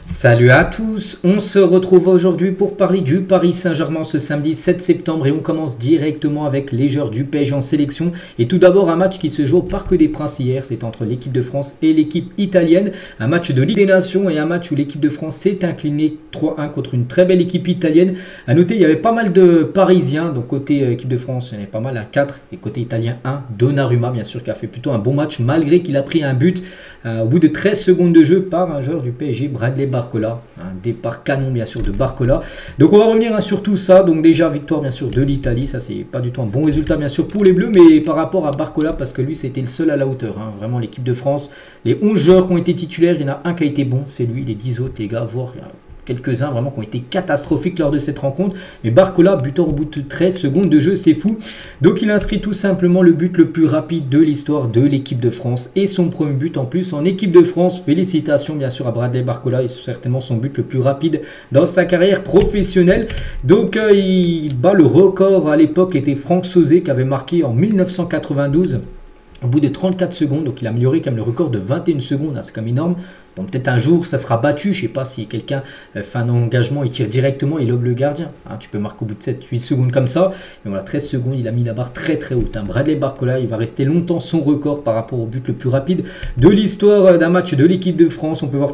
Salut à tous, on se retrouve aujourd'hui pour parler du Paris Saint-Germain ce samedi 7 septembre et on commence directement avec les joueurs du PSG en sélection. Et tout d'abord un match qui se joue au Parc des Princes hier, c'est entre l'équipe de France et l'équipe italienne. Un match de Ligue des Nations et un match où l'équipe de France s'est inclinée 3-1 contre une très belle équipe italienne. A noter, il y avait pas mal de Parisiens, donc côté équipe de France il y en avait pas mal, 4 et côté italien 1. Donnarumma bien sûr qui a fait plutôt un bon match malgré qu'il a pris un but au bout de 13 secondes de jeu par un joueur du PSG, Bradley Barcola, un départ canon bien sûr de Barcola. Donc on va revenir sur tout ça. Donc déjà victoire bien sûr de l'Italie, ça c'est pas du tout un bon résultat bien sûr pour les Bleus, mais par rapport à Barcola parce que lui c'était le seul à la hauteur, vraiment l'équipe de France, les 11 joueurs qui ont été titulaires, il y en a un qui a été bon, c'est lui, les 10 autres les gars, voire quelques-uns vraiment qui ont été catastrophiques lors de cette rencontre. Mais Barcola, buteur au bout de 13 secondes de jeu, c'est fou. Donc il inscrit tout simplement le but le plus rapide de l'histoire de l'équipe de France. Et son premier but en plus en équipe de France. Félicitations bien sûr à Bradley Barcola. Et certainement son but le plus rapide dans sa carrière professionnelle. Donc il bat le record à l'époque, était Franck Sauzet qui avait marqué en 1992. Au bout de 34 secondes, donc il a amélioré quand même le record de 21 secondes, c'est quand même énorme. Bon, peut-être un jour ça sera battu, je ne sais pas si quelqu'un fait un engagement, il tire directement, il lobe le gardien. Tu peux marquer au bout de 7-8 secondes comme ça. Mais voilà, 13 secondes, il a mis la barre très très haute. Bradley Barcola, il va rester longtemps son record par rapport au but le plus rapide de l'histoire d'un match de l'équipe de France. On peut voir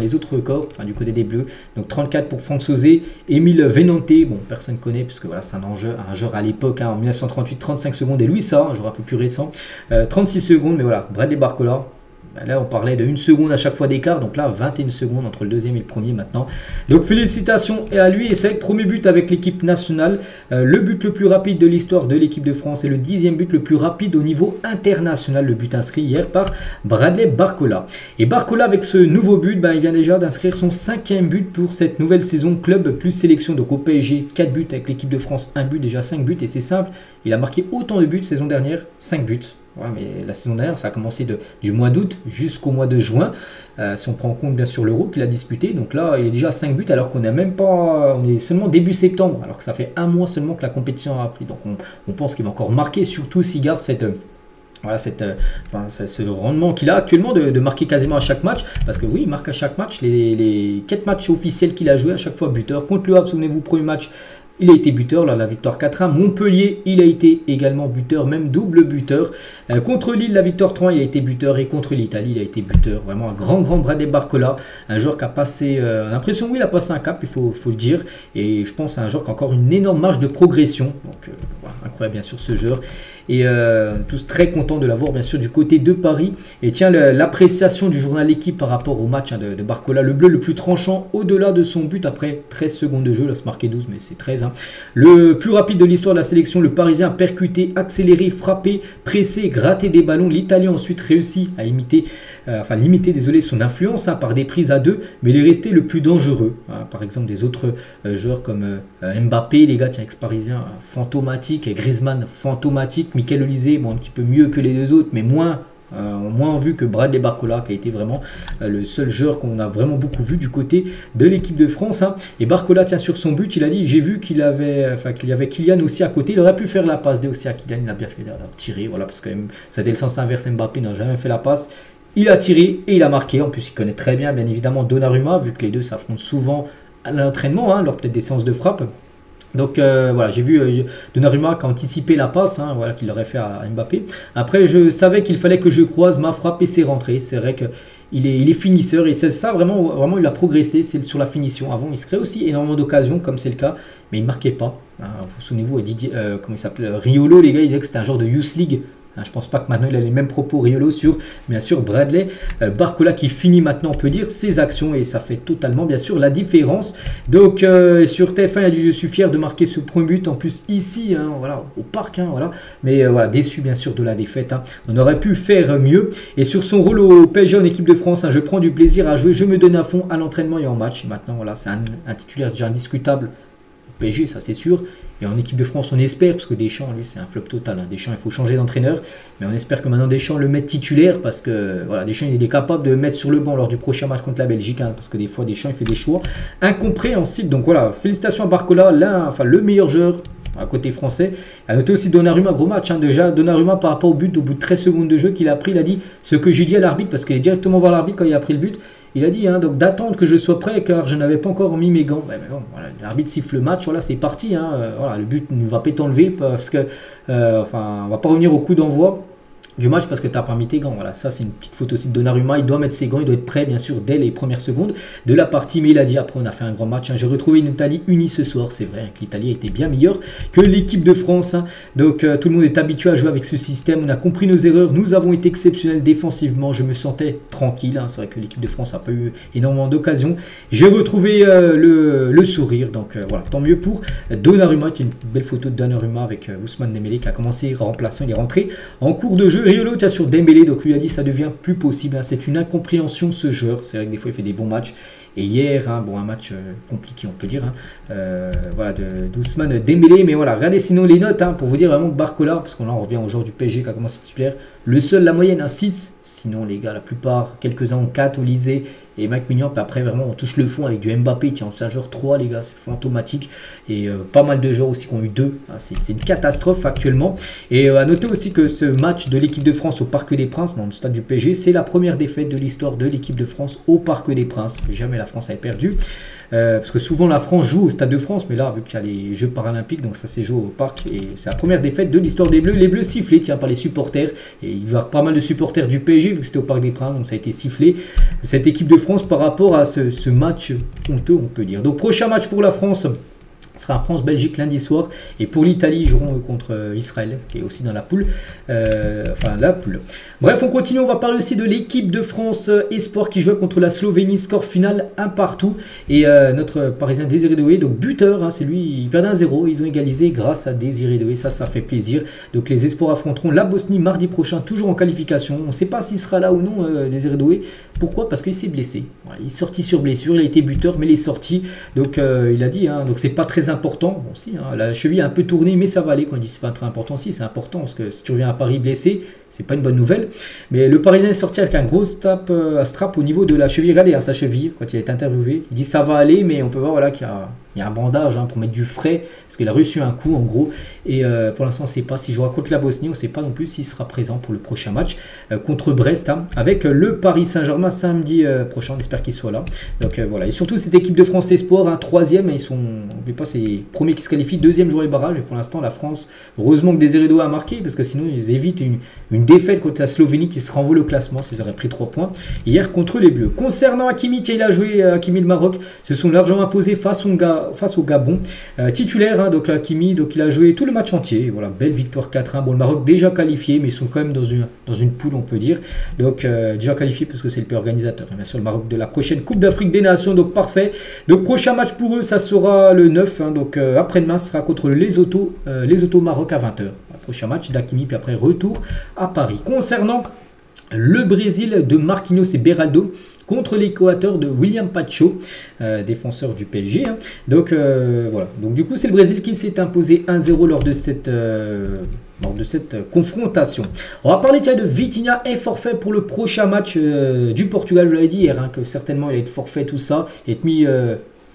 les autres records du côté des Bleus. Donc 34 pour Franck Sauzet, Émile Venante, bon personne ne connaît puisque voilà, c'est un joueur à l'époque, en 1938, 35 secondes. Et lui ça, un joueur un peu plus récent, 36 secondes, mais voilà, Bradley Barcola. Là, on parlait de 1 seconde à chaque fois d'écart. Donc là, 21 secondes entre le deuxième et le premier maintenant. Donc félicitations à lui. Et c'est le premier but avec l'équipe nationale. Le but le plus rapide de l'histoire de l'équipe de France. Et le 10e but le plus rapide au niveau international. Le but inscrit hier par Bradley Barcola. Et Barcola, avec ce nouveau but, il vient déjà d'inscrire son 5e but pour cette nouvelle saison club plus sélection. Donc au PSG, 4 buts avec l'équipe de France. 1 but, déjà 5 buts. Et c'est simple, il a marqué autant de buts saison dernière, 5 buts. Ouais, mais la saison dernière, ça a commencé du mois d'août jusqu'au mois de juin. Si on prend en compte bien sûr l'Euro qu'il a disputé. Donc là, il est déjà à 5 buts alors qu'on n'est même pas. On est seulement début septembre. Alors que ça fait un mois seulement que la compétition a pris. Donc on pense qu'il va encore marquer, surtout s'il garde ce rendement qu'il a actuellement de marquer quasiment à chaque match. Parce que oui, il marque à chaque match. Les 4 matchs officiels qu'il a joué, à chaque fois buteur. Contre le Havre, souvenez-vous, premier match. Il a été buteur lors de la victoire 4-1. Montpellier, il a été également buteur, même double buteur. Contre Lille, la victoire 3, il a été buteur. Et contre l'Italie, il a été buteur. Vraiment un grand Bradley Barcola. Un joueur qui a passé, l'impression, oui, il a passé un cap, il faut le dire. Et je pense à un joueur qui a encore une énorme marge de progression. Donc, voilà, incroyable, bien sûr, ce joueur. Et tous très contents de l'avoir bien sûr du côté de Paris. Et tiens, l'appréciation du journal L'équipe par rapport au match de Barcola, le bleu le plus tranchant au-delà de son but après 13 secondes de jeu, là c'est marqué 12 mais c'est 13. Le plus rapide de l'histoire de la sélection, le Parisien a percuté, accéléré, frappé, pressé, gratté des ballons. L'Italien ensuite réussit à limiter son influence par des prises à deux, mais il est resté le plus dangereux. Par exemple des autres joueurs comme Mbappé, les gars, tiens, ex-parisien, fantomatique, et Griezmann, fantomatique. Michael Olise, bon, un petit peu mieux que les deux autres, mais moins en vue que Bradley Barcola, qui a été vraiment le seul joueur qu'on a vraiment beaucoup vu du côté de l'équipe de France. Et Barcola tient sur son but, il a dit, j'ai vu qu'il y avait Kylian aussi à côté, il aurait pu faire la passe aussi à Kylian, il a bien fait d'avoir tiré, voilà, parce que ça a été le sens inverse, Mbappé n'a jamais fait la passe. Il a tiré et il a marqué. En plus, il connaît très bien évidemment Donnarumma, vu que les deux s'affrontent souvent à l'entraînement, lors peut-être des séances de frappe. Donc voilà, j'ai vu Donnarumma qui a anticipé la passe, voilà, qu'il aurait fait à Mbappé. Après, je savais qu'il fallait que je croise ma frappe et c'est rentré. C'est vrai qu'il est finisseur et c'est ça, vraiment il a progressé, c'est sur la finition. Avant, il se crée aussi énormément d'occasions, comme c'est le cas, mais il ne marquait pas. Vous souvenez-vous, Didier, comment il s'appelle, Riolo, les gars, ils disaient que c'était un genre de Youth League. Je pense pas que maintenant il a les mêmes propos Riolo sur bien sûr Bradley Barcola qui finit maintenant, on peut dire, ses actions et ça fait totalement bien sûr la différence. Donc sur TF1 il a dit je suis fier de marquer ce premier but en plus ici, voilà, au parc, voilà. Mais voilà, déçu bien sûr de la défaite. On aurait pu faire mieux. Et sur son rôle au PSG en équipe de France, je prends du plaisir à jouer, je me donne à fond à l'entraînement et en match. Et maintenant voilà, c'est un titulaire déjà indiscutable au PSG, ça c'est sûr. Et en équipe de France, on espère, parce que Deschamps, lui, c'est un flop total. Deschamps, il faut changer d'entraîneur. Mais on espère que maintenant Deschamps le mette titulaire, parce que voilà, Deschamps, il est capable de mettre sur le banc lors du prochain match contre la Belgique. Parce que des fois, Deschamps, il fait des choix incompréhensibles. Donc voilà, félicitations à Barcola, le meilleur joueur à côté français. À noter aussi Donnarumma, gros match. Hein. Déjà, Donnarumma, par rapport au but, au bout de 13 secondes de jeu qu'il a pris, il a dit ce que j'ai dit à l'arbitre, parce qu'il est directement voir l'arbitre quand il a pris le but. Il a dit hein, donc d'attendre que je sois prêt car je n'avais pas encore mis mes gants. Ouais, mais bon, voilà, l'arbitre siffle le match, voilà, c'est parti. Hein, voilà, le but ne va pas t'enlever parce que, enfin, on va pas revenir au coup d'envoi du match parce que tu n'as pas mis tes gants. Voilà, ça c'est une petite faute aussi de Donnarumma. Il doit mettre ses gants, il doit être prêt bien sûr dès les premières secondes de la partie. Mais il a dit après on a fait un grand match. Hein. J'ai retrouvé une Italie unie ce soir. C'est vrai hein, que l'Italie a été bien meilleure que l'équipe de France. Hein. Donc tout le monde est habitué à jouer avec ce système. On a compris nos erreurs. Nous avons été exceptionnels défensivement. Je me sentais tranquille. Hein. C'est vrai que l'équipe de France n'a pas eu énormément d'occasions. J'ai retrouvé le sourire. Donc voilà, tant mieux pour Donnarumma. Qui est une belle photo de Donnarumma avec Ousmane Dembélé qui a commencé remplaçant. Il est rentré en cours de jeu. Riolo qui a sur Dembélé, donc lui a dit ça devient plus possible, hein. C'est une incompréhension ce joueur, c'est vrai que des fois il fait des bons matchs, et hier, hein, bon un match compliqué on peut dire, hein, voilà d'Ousmane Dembélé, mais voilà, regardez sinon les notes, hein, pour vous dire vraiment que Barcola, parce qu'on en revient au joueur du PSG qui a commencé titulaire, le seul la moyenne, un 6, sinon les gars la plupart, quelques-uns ont 4, Olysée et Mike Mignon, puis après vraiment on touche le fond avec du Mbappé qui est en sageur 3 les gars, c'est fantomatique, et pas mal de joueurs aussi qui ont eu 2, hein, c'est une catastrophe actuellement, et à noter aussi que ce match de l'équipe de France au Parc des Princes, dans le stade du PSG, c'est la première défaite de l'histoire de l'équipe de France au Parc des Princes, jamais la France avait perdu, parce que souvent la France joue au Stade de France, mais là vu qu'il y a les Jeux Paralympiques, donc ça s'est joué au Parc, et c'est la première défaite de l'histoire des Bleus, les Bleus sifflés, tiens, par les supporters, et il va y avoir pas mal de supporters du PSG, vu que c'était au Parc des Princes, donc ça a été sifflé, cette équipe de France par rapport à ce match honteux, on peut dire. Donc prochain match pour la France, ce sera France-Belgique lundi soir. Et pour l'Italie, ils joueront contre Israël, qui est aussi dans la poule. Enfin, la poule. Bref, on continue. On va parler aussi de l'équipe de France Espoir qui jouait contre la Slovénie. Score final 1 partout. Et notre Parisien Désiré Doué, donc buteur, hein, c'est lui, il perd 1-0. Ils ont égalisé grâce à Désiré Doué. Ça fait plaisir. Donc les Espoirs affronteront la Bosnie mardi prochain, toujours en qualification. On ne sait pas s'il sera là ou non, Désiré Doué. Pourquoi? Parce qu'il s'est blessé. Voilà, il est sorti sur blessure. Il a été buteur, mais il est sorti. Donc il a dit, hein, donc c'est pas très important, bon si, hein, la cheville a un peu tourné, mais ça va aller. Quand il dit c'est pas très important, si c'est important, parce que si tu reviens à Paris blessé, c'est pas une bonne nouvelle. Mais le Parisien est sorti avec un gros strap au niveau de la cheville. Regardez hein, sa cheville, quand il a été interviewé, il dit ça va aller, mais on peut voir voilà, qu'il y a un bandage hein, pour mettre du frais, parce qu'il a reçu un coup en gros, et pour l'instant on ne sait pas s'il jouera contre la Bosnie, on ne sait pas non plus s'il sera présent pour le prochain match contre Brest, hein, avec le Paris Saint-Germain samedi prochain, on espère qu'il soit là. Donc voilà, et surtout cette équipe de France Espoir, hein, 3e, ils sont, n'oubliez pas, c'est les premiers qui se qualifient, 2e joueur les barrages, et pour l'instant la France, heureusement que Désiré Doué a marqué, parce que sinon ils évitent une défaite contre la Slovénie qui se renvoie au classement, s'ils auraient pris 3 points hier contre les Bleus. Concernant Hakimi, qui il a joué, Hakimi le Maroc, se sont largement imposés face au Gabon, titulaire, hein, donc Hakimi, donc il a joué tout le match entier, voilà, belle victoire 4-1, bon le Maroc déjà qualifié, mais ils sont quand même dans une poule on peut dire, donc déjà qualifié parce que c'est le pays organisateur, et bien sûr le Maroc de la prochaine Coupe d'Afrique des Nations, donc parfait, donc prochain match pour eux, ça sera le 9, hein, donc après-demain, ce sera contre le Lesotho Maroc à 20h, prochain match d'Hakimi, puis après retour à Paris. Concernant le Brésil de Marquinhos et Beraldo contre l'Équateur de William Pacho, défenseur du PSG. Hein. Donc voilà. Donc du coup, c'est le Brésil qui s'est imposé 1-0 lors de cette confrontation. On va parler de Vitinha et forfait pour le prochain match du Portugal. Je l'avais dit hier hein, que certainement il va être forfait tout ça, et être mis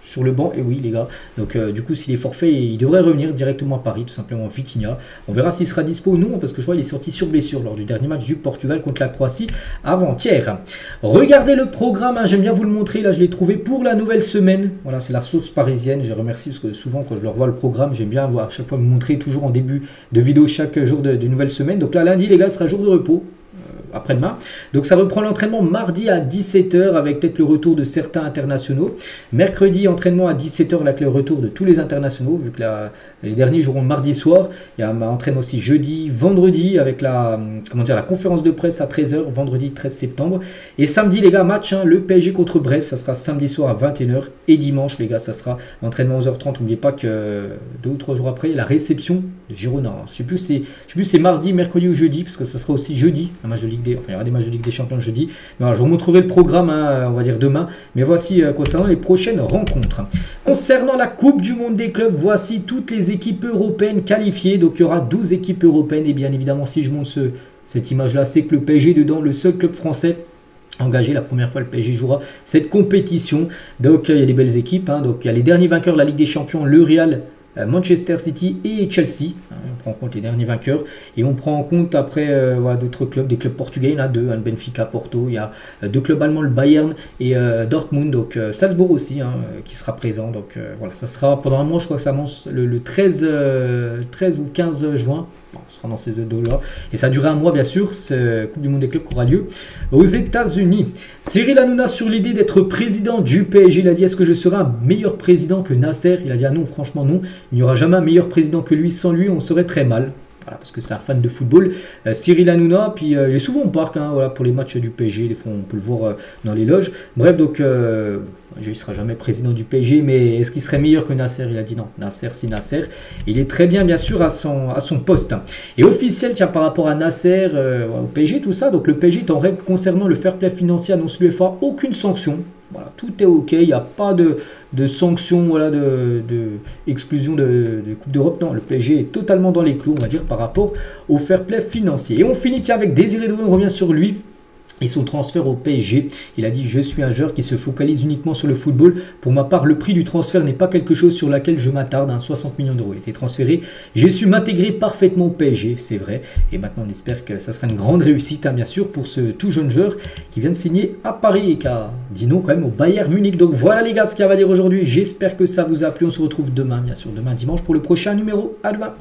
sur le banc, et oui les gars, donc du coup s'il est forfait, il devrait revenir directement à Paris, tout simplement Vitinha. On verra s'il sera dispo ou non, parce que je vois qu'il est sorti sur blessure lors du dernier match du Portugal contre la Croatie avant-hier. Regardez le programme, hein, j'aime bien vous le montrer, là je l'ai trouvé pour la nouvelle semaine, voilà c'est la source parisienne, je remercie parce que souvent quand je leur vois le programme, j'aime bien à chaque fois me montrer toujours en début de vidéo chaque jour de nouvelle semaine. Donc là lundi les gars sera jour de repos, après-demain. Donc ça reprend l'entraînement mardi à 17h avec peut-être le retour de certains internationaux. Mercredi, entraînement à 17h avec le retour de tous les internationaux, vu que les derniers joueront mardi soir. Il y a un entraînement aussi jeudi, vendredi avec la conférence de presse à 13h, vendredi 13 septembre. Et samedi les gars, match, hein, le PSG contre Brest, ça sera samedi soir à 21h. Et dimanche les gars, ça sera entraînement 11h30. N'oubliez pas que 2 ou 3 jours après, il y a la réception de Girona. Je ne sais plus si c'est mardi, mercredi ou jeudi, parce que ça sera aussi jeudi, un match de Ligue il y aura des matchs de Ligue des Champions jeudi. Mais voilà, je vous montrerai le programme, hein, on va dire demain. Mais voici concernant les prochaines rencontres. Concernant la Coupe du Monde des clubs, voici toutes les équipes européennes qualifiées. Donc il y aura 12 équipes européennes. Et bien évidemment, si je montre cette image-là, c'est que le PSG est dedans, le seul club français engagé. La première fois le PSG jouera cette compétition. Donc il y a des belles équipes. Hein. Donc il y a les derniers vainqueurs de la Ligue des Champions, le Real Manchester City et Chelsea. On prend en compte les derniers vainqueurs. Et on prend en compte après voilà, d'autres clubs, des clubs portugais. Il y en a deux, hein, Benfica, Porto. Il y a deux clubs allemands, le Bayern et Dortmund. Donc Salzbourg aussi hein, qui sera présent. Donc voilà, ça sera pendant un mois, je crois que ça commence le 13 ou 15 juin. Bon, on sera dans ces deux-là. Et ça durera un mois, bien sûr. C'est Coupe du Monde des clubs qui aura lieu aux États-Unis. Cyril Hanouna sur l'idée d'être président du PSG. Il a dit: est-ce que je serai un meilleur président que Nasser? Il a dit: ah non, franchement non. Il n'y aura jamais un meilleur président que lui. Sans lui, on serait très mal. Voilà, parce que c'est un fan de football. Cyril Hanouna, puis il est souvent au parc hein, voilà, pour les matchs du PSG. Des fois, on peut le voir dans les loges. Bref, donc, il ne sera jamais président du PSG, mais est-ce qu'il serait meilleur que Nasser? Il a dit non. Nasser, c'est Nasser. Il est très bien, bien sûr, à son poste. Et officiel, tiens, par rapport à Nasser, au PSG, tout ça. Donc, le PSG est en règle concernant le fair play financier, annonce l'UEFA. Aucune sanction. Voilà, tout est OK. Il n'y a pas de sanctions, voilà, exclusion de Coupe d'Europe. Non, le PSG est totalement dans les clous, on va dire, par rapport au fair play financier. Et on finit tiens, avec Désiré Doué, on revient sur lui. Et son transfert au PSG, il a dit: je suis un joueur qui se focalise uniquement sur le football. Pour ma part, le prix du transfert n'est pas quelque chose sur laquelle je m'attarde. 60 millions d'euros a été transféré. J'ai su m'intégrer parfaitement au PSG, c'est vrai. Et maintenant, on espère que ça sera une grande réussite, hein, bien sûr, pour ce tout jeune joueur qui vient de signer à Paris et qui a dit non quand même au Bayern Munich. Donc voilà les gars ce qu'il y a à dire aujourd'hui. J'espère que ça vous a plu. On se retrouve demain, bien sûr, demain dimanche pour le prochain numéro. À demain.